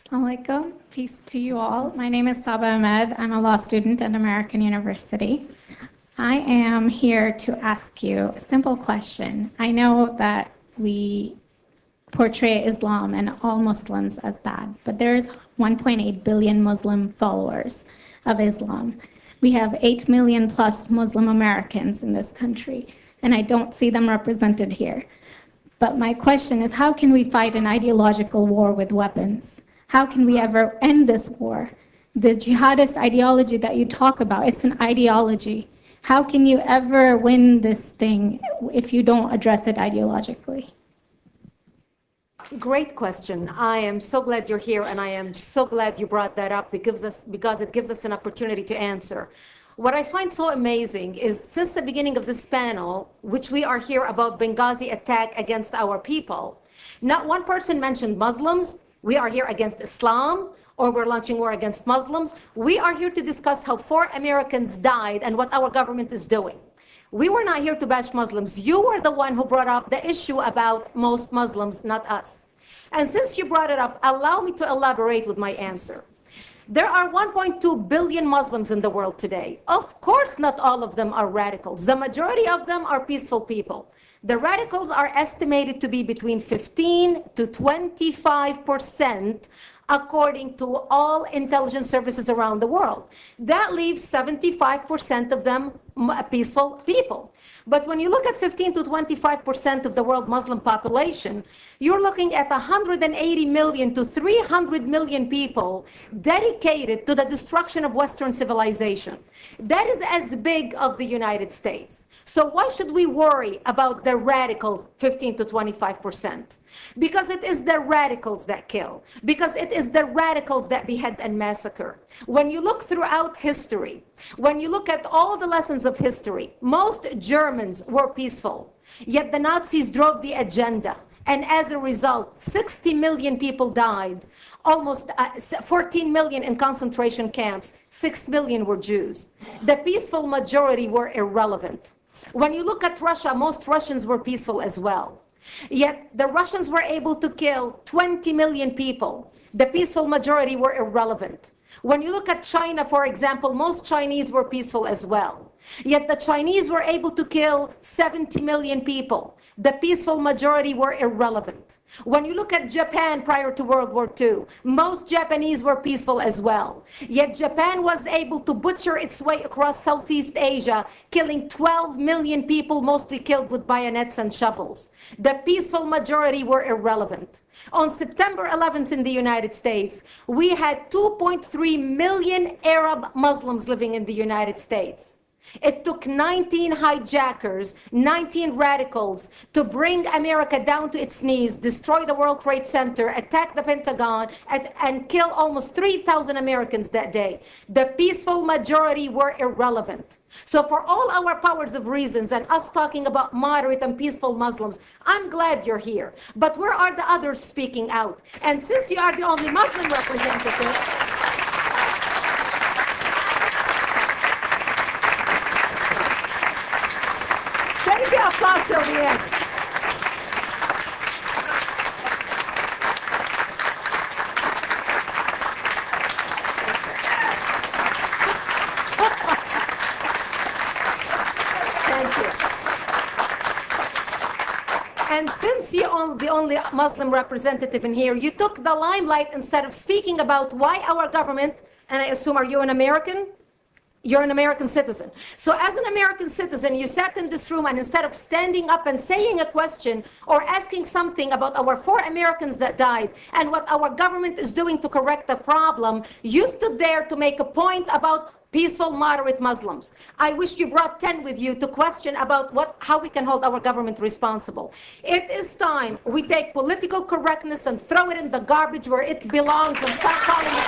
Assalamu alaikum. Peace to you all. My name is Saba Ahmed. I'm a law student at American University. I am here to ask you a simple question. I know that we portray Islam and all Muslims as bad, but there's 1.8 billion Muslim followers of Islam. We have 8 million plus Muslim Americans in this country, and I don't see them represented here. But my question is, how can we fight an ideological war with weapons? How can we ever end this war? The jihadist ideology that you talk about, it's an ideology. How can you ever win this thing if you don't address it ideologically? Great question. I am so glad you're here, and I am so glad you brought that up because it gives us an opportunity to answer. What I find so amazing is since the beginning of this panel, which we are here about Benghazi attack against our people, not one person mentioned Muslims. We are here against Islam, or we're launching war against Muslims. We are here to discuss how 4 Americans died and what our government is doing. We were not here to bash Muslims. You were the one who brought up the issue about most Muslims, not us. And since you brought it up, allow me to elaborate with my answer. There are 1.2 billion Muslims in the world today. Of course, not all of them are radicals. The majority of them are peaceful people. The radicals are estimated to be between 15 to 25%, according to all intelligence services around the world. That leaves 75% of them peaceful people. But when you look at 15 to 25% of the world Muslim population, you're looking at 180 million to 300 million people dedicated to the destruction of Western civilization. That is as big of the United States. So why should we worry about the radicals, 15 to 25%? Because it is the radicals that kill. Because it is the radicals that behead and massacre. When you look throughout history, when you look at all the lessons of history, most Germans were peaceful. Yet the Nazis drove the agenda. And as a result, 60 million people died. Almost 14 million in concentration camps. 6 million were Jews. The peaceful majority were irrelevant. When you look at Russia, most Russians were peaceful as well. Yet the Russians were able to kill 20 million people. The peaceful majority were irrelevant. When you look at China, for example, most Chinese were peaceful as well. Yet the Chinese were able to kill 70 million people. The peaceful majority were irrelevant. When you look at Japan prior to World War II, most Japanese were peaceful as well. Yet Japan was able to butcher its way across Southeast Asia, killing 12 million people, mostly killed with bayonets and shovels. The peaceful majority were irrelevant. On September 11th in the United States, we had 2.3 million Arab Muslims living in the United States. It took 19 hijackers, 19 radicals to bring America down to its knees, destroy the World Trade Center, attack the Pentagon, and kill almost 3,000 Americans that day. The peaceful majority were irrelevant. So for all our powers of reasons and us talking about moderate and peaceful Muslims, I'm glad you're here. But where are the others speaking out? And since you are the only Muslim representative, save the applause till the end. Thank you. And since you're the only Muslim representative in here, you took the limelight instead of speaking about why our government, and I assume, are you an American? You're an American citizen. So as an American citizen, you sat in this room, and instead of standing up and saying a question or asking something about our 4 Americans that died and what our government is doing to correct the problem, you stood there to make a point about peaceful, moderate Muslims. I wish you brought 10 with you to question about how we can hold our government responsible. It is time we take political correctness and throw it in the garbage where it belongs and start calling it